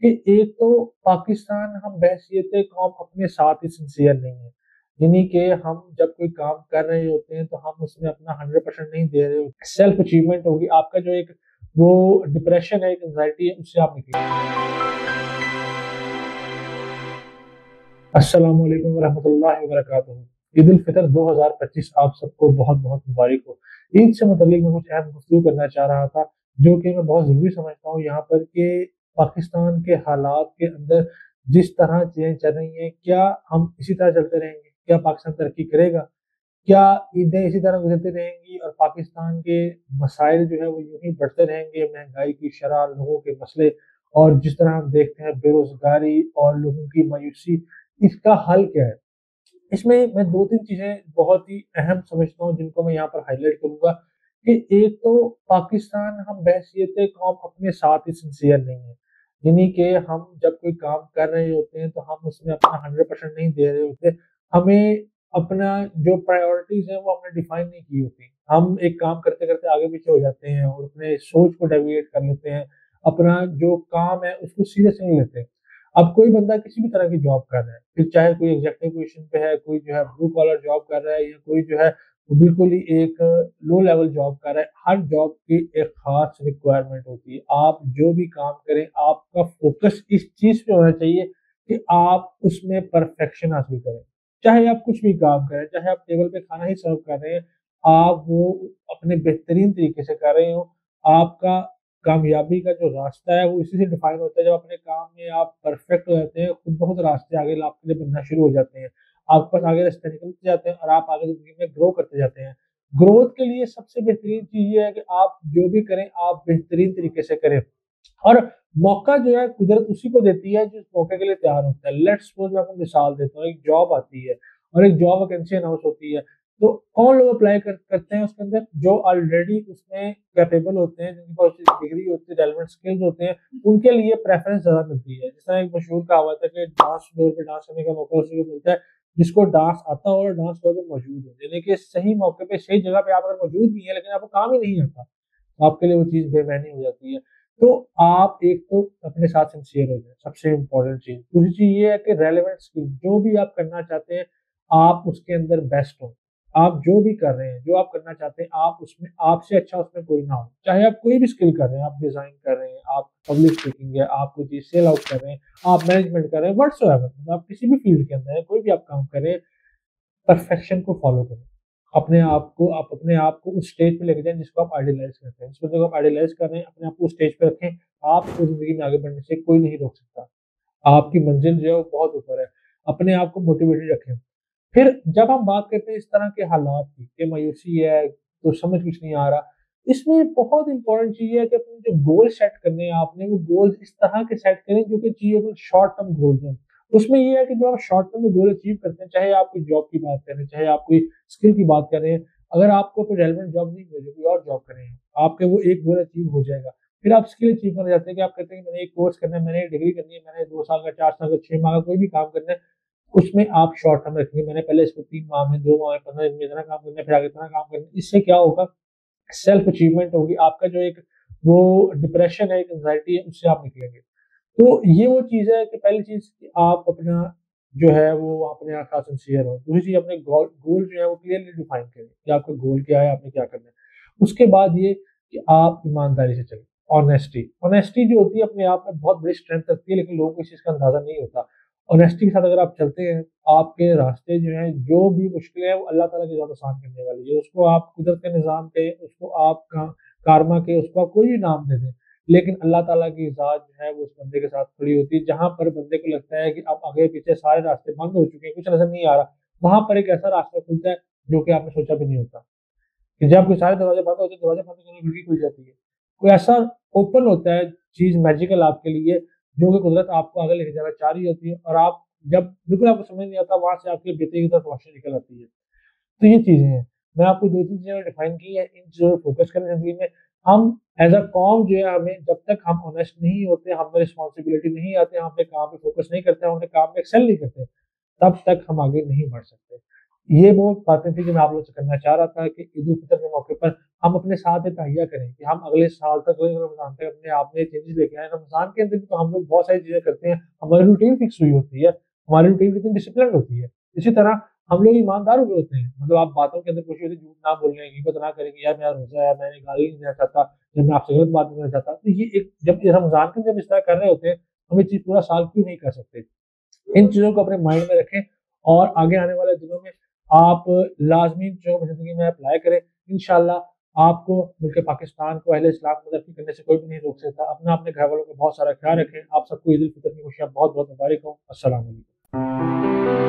کہ ایک تو پاکستان ہم بحیثیت قوم اپنے ساتھ ہی سنسیئر نہیں ہے، یعنی کہ ہم جب کوئی کام کر رہے ہوتے ہیں تو ہم اس میں اپنا 100% نہیں دے رہے ہوتے. سیلف اچیومنٹ ہوگی آپ کا جو ایک وہ ڈپریشن ہے، ایک انزائٹی ہے، اس سے آپ نکلیں. السلام علیکم ورحمۃ اللہ وبرکاتہ. عید الفطر 2025 آپ سب کو بہت بہت مبارک ہو. عید سے متعلق میں کچھ اہم گفتگو کرنا چاہ رہا تھا جو کہ میں بہت ضروری سمجھتا ہوں یہاں پر کہ پاکستان کے حالات کے اندر جس طرح چیزیں چل رہی ہیں، کیا ہم اسی طرح چلتے رہیں گے؟ کیا پاکستان ترقی کرے گا؟ کیا عیدیں اسی طرح گزرتی رہیں گی اور پاکستان کے مسائل جو ہے وہ یوں ہی بڑھتے رہیں گے؟ مہنگائی کی شرح، لوگوں کے مسئلے، اور جس طرح ہم دیکھتے ہیں بے روزگاری اور لوگوں کی مایوسی، اس کا حل کیا ہے؟ اس میں دو تین چیزیں بہت ہی اہم سمجھتا ہوں جن کو میں یہاں پر ہائی لائٹ کروں گا. کہ ایک تو پاکستان ہم بحیثیت قوم اپنے ساتھ ہی سنسیئر نہیں ہے، یعنی کہ ہم جب کوئی کام کر رہے ہوتے ہیں تو ہم اس میں اپنا 100% نہیں دے رہے ہوتے. ہمیں اپنا جو پرائیورٹیز ہیں وہ ہم نے ڈیفائن نہیں کی ہوتی. ہم ایک کام کرتے کرتے آگے پیچھے ہو جاتے ہیں اور اپنے سوچ کو ڈیویٹ کر لیتے ہیں، اپنا جو کام ہے اس کو سیریس نہیں لیتے. اب کوئی بندہ کسی بھی طرح کی جاب کر رہا ہے، پھر چاہے کوئی ایگزیکٹو پوزیشن پہ ہے، کوئی جو ہے بلو کالر جاب کر رہا ہے، یا کوئی جو ہے وہ بالکل ہی ایک لو لیول جاب کر رہا ہے. ہر جاب کی ایک خاص ریکوائرمنٹ ہوتی ہے. آپ جو بھی کام کریں آپ کا فوکس اس چیز پہ ہونا چاہیے کہ آپ اس میں پرفیکشن حاصل کریں. چاہے آپ کچھ بھی کام کریں، چاہے آپ ٹیبل پہ کھانا ہی سرو کر رہے ہیں، آپ وہ اپنے بہترین طریقے سے کر رہے ہوں. آپ کا کامیابی کا جو راستہ ہے وہ اسی سے ڈیفائن ہوتا ہے. جب اپنے کام میں آپ پرفیکٹ ہو جاتے ہیں، خود بخود راستے آگے آپ کے لیے بننا شروع ہو جاتے ہیں، آپ کے پاس آگے راستے نکلتے جاتے ہیں اور آپ آگے زندگی میں گرو کرتے جاتے ہیں. گروتھ کے لیے سب سے بہترین چیز یہ ہے کہ آپ جو بھی کریں آپ بہترین طریقے سے کریں. اور موقع جو ہے قدرت اسی کو دیتی ہے جس موقع کے لیے تیار ہوتا ہے. لیٹ سپوز میں آپ کو مثال دیتا ہوں، ایک جاب آتی ہے اور ایک جاب ویکینسی اناؤنس ہوتی ہے، تو کون لوگ اپلائی کرتے ہیں اس کے اندر؟ جو آلریڈی اس میں کیپیبل ہوتے ہیں، جن کے پاس ڈگری ہوتی ہے، ریلیونٹ اسکلز ہوتے ہیں، ان کے لیے پریفرنس زیادہ ملتی ہے. جس طرح ایک مشہور کہاوت ہے کہ ڈانس فلور پہ ڈانس کرنے کا موقع اسی کو ملتا ہے جس کو ڈانس آتا ہو اور ڈانس فلور پہ موجود ہو. یعنی کہ صحیح موقع پہ صحیح جگہ پہ آپ اگر موجود بھی ہیں لیکن آپ کو کام ہی نہیں آتا، آپ کے لیے وہ چیز بے معنی ہو جاتی ہے. تو آپ ایک تو اپنے ساتھ سنسیئر ہو جائیں، سب سے امپورٹنٹ چیز. دوسری چیز یہ ہے کہ ریلیونٹ اسکل جو بھی آپ کرنا چاہتے ہیں آپ اس کے اندر بیسٹ ہوں. آپ جو بھی کر رہے ہیں، جو آپ کرنا چاہتے ہیں، آپ اس میں آپ سے اچھا اس میں کوئی نہ ہو. چاہے آپ کوئی بھی اسکل کر رہے ہیں، آپ ڈیزائن کر رہے ہیں، آپ پبلک اسپیکنگ ہے، آپ کوئی چیز سیل آؤٹ کر رہے ہیں، آپ مینجمنٹ کر رہے ہیں، واٹس ایور، آپ کسی بھی فیلڈ کے اندر ہیں، کوئی بھی آپ کام کر رہے ہیں، پرفیکشن کو فالو کریں. اپنے آپ کو اس اسٹیج پہ لے کے جائیں جس کو آپ آئیڈیلائز کرتے ہیں. جس بندے کو آپ آئیڈیلائز کر رہے ہیں اپنے آپ کو اس اسٹیج پہ رکھیں. آپ کو زندگی میں آگے بڑھنے سے کوئی نہیں روک سکتا. آپ کی منزل جو ہے وہ بہت اوپر ہے. اپنے آپ کو موٹیویٹڈ رکھیں. پھر جب ہم بات کرتے ہیں اس طرح کے حالات کی کہ مایوسی ہے تو سمجھ کچھ نہیں آ رہا، اس میں بہت امپورٹنٹ چیز ہے کہ اپنے جو گول سیٹ کرنے ہیں آپ نے، وہ گول اس طرح کے سیٹ کریں جو کہ چیزیں شارٹ ٹرم گولز ہیں. اس میں یہ ہے کہ جو آپ شارٹ ٹرم میں گول اچیو کرتے ہیں، چاہے آپ کوئی جاب کی بات کریں، چاہے آپ کوئی اسکل کی بات کریں، اگر آپ کو کوئی ریلیونٹ جاب نہیں مل رہی، کوئی اور جاب کریں، آپ کے وہ ایک گول اچیو ہو جائے گا. پھر آپ اسکل اچیو کرنا چاہتے ہیں کہ آپ کہتے ہیں کہ میں نے ایک کورس کرنا ہے، میں نے ایک ڈگری کرنی ہے، میں نے 2 سال کا، 4 سال کا، 6 ماہ کا کوئی بھی کام کرنا ہے. اس میں آپ شارٹ ٹرم رکھیں گے، میں نے پہلے اس کو 3 ماہ میں، 2 ماہ میں، 15 دن میں اتنا کام کرنا ہے، پھر آگے اتنا کام کرنا ہے. اس سے کیا ہوگا؟ سیلف اچیومنٹ ہوگی. آپ کا جو ایک وہ ڈپریشن ہے، ایک انزائٹی ہے، اس سے آپ نکلیں گے. تو یہ وہ چیز ہے کہ پہلی چیز کہ آپ اپنا جو ہے وہ اپنے ساتھ سنسیئر ہو. دوسری چیز اپنے گول جو ہے وہ کلیئرلی ڈیفائن کریں کہ آپ کا گول کیا ہے، آپ نے کیا کرنا ہے. اس کے بعد یہ کہ آپ ایمانداری سے چلیں. آنیسٹی جو ہوتی ہے اپنے آپ میں بہت بڑی اسٹرینتھ رکھتی ہے، لیکن لوگوں کو اس چیز کا اندازہ نہیں ہوتا. آنیسٹی کے ساتھ اگر آپ چلتے ہیں، آپ کے راستے جو ہیں جو بھی مشکلیں ہیں وہ اللہ تعالیٰ کی ذات آسان کرنے والی ہے. اس کو آپ قدرت کے نظام پہ، اس کو آپ کارما کے، اس کو آپ کوئی بھی نام دے دیں، لیکن اللہ تعالیٰ کی ذات جو ہے وہ اس بندے کے ساتھ کھڑی ہوتی ہے. جہاں پر بندے کو لگتا ہے کہ اب آگے پیچھے سارے راستے بند ہو چکے ہیں، کچھ نظر نہیں آ رہا، وہاں پر ایک ایسا راستہ کھلتا ہے جو کہ آپ نے سوچا بھی نہیں ہوتا. کہ جب کوئی سارے دروازے بند ہوتے ہیں، دروازے بند ہونے کی کھڑکی کھل جاتی ہے. کوئی ایسا اوپن ہوتا ہے چیز میجیکل آپ کے لیے جو کہ قدرت آپ کو آگے لے کے جانا چاہ رہی ہوتی ہے، اور آپ جب بالکل آپ کو سمجھ نہیں آتا وہاں سے آپ کے بہتری کی طرف روشنی نکل آتی ہے. تو یہ چیزیں ہیں، میں آپ کو 2 3 چیزیں ڈیفائن کی ہیں، ان چیزوں پہ فوکس کریں زندگی میں. ہم ایز اے قوم جو ہے، ہمیں جب تک ہم آنیسٹ نہیں ہوتے، ہم میں رسپانسبلٹی نہیں آتے، ہم اپنے کام پہ فوکس نہیں کرتے، ہم اپنے کام میں ایکسل نہیں کرتے، تب تک ہم آگے نہیں بڑھ سکتے. یہ وہ باتیں تھیں جو میں آپ لوگوں سے کرنا چاہ رہا تھا کہ عید الفطر کے موقع پر ہم اپنے ساتھ تہیا کریں کہ ہم اگلے سال تک رمضان تک اپنے آپ میں چینجز لے کے آئیں. رمضان کے اندر بھی تو ہم لوگ بہت ساری چیزیں کرتے ہیں, ہماری روٹین فکس ہوئی ہوتی ہے, ہماری روٹین کتنی ڈسپلن ہوتی ہے. اسی طرح ہم لوگ ایماندار ہوئے ہوتے ہیں, مطلب آپ باتوں کے اندر کوشش ہوتی ہے جھوٹ نہ بولنے کی, غیبت نہ کریں گے, یار میرا روزہ ہے, میں نے گالی نہیں دینا چاہتا, جب میں آپ سے غلط بات نہیں کرنا چاہتا. تو یہ ایک جب رمضان کے جب اس طرح کر رہے ہوتے ہیں, ہم یہ چیز پورا سال کیوں نہیں کر سکتے. ان چیزوں کو اپنے مائنڈ میں رکھیں اور آگے آنے والے دنوں میں آپ لازمی جو زندگی میں اپلائی کریں. انشاءاللہ آپ کو ملک پاکستان کو اہل اسلام کو ترقی کرنے سے کوئی بھی نہیں روک سکتا. اپنا اپنے گھر والوں کو بہت سارا خیال رکھیں. آپ سب کو عید الفطر کی خوشیاں بہت بہت مبارک ہوں. السلام علیکم.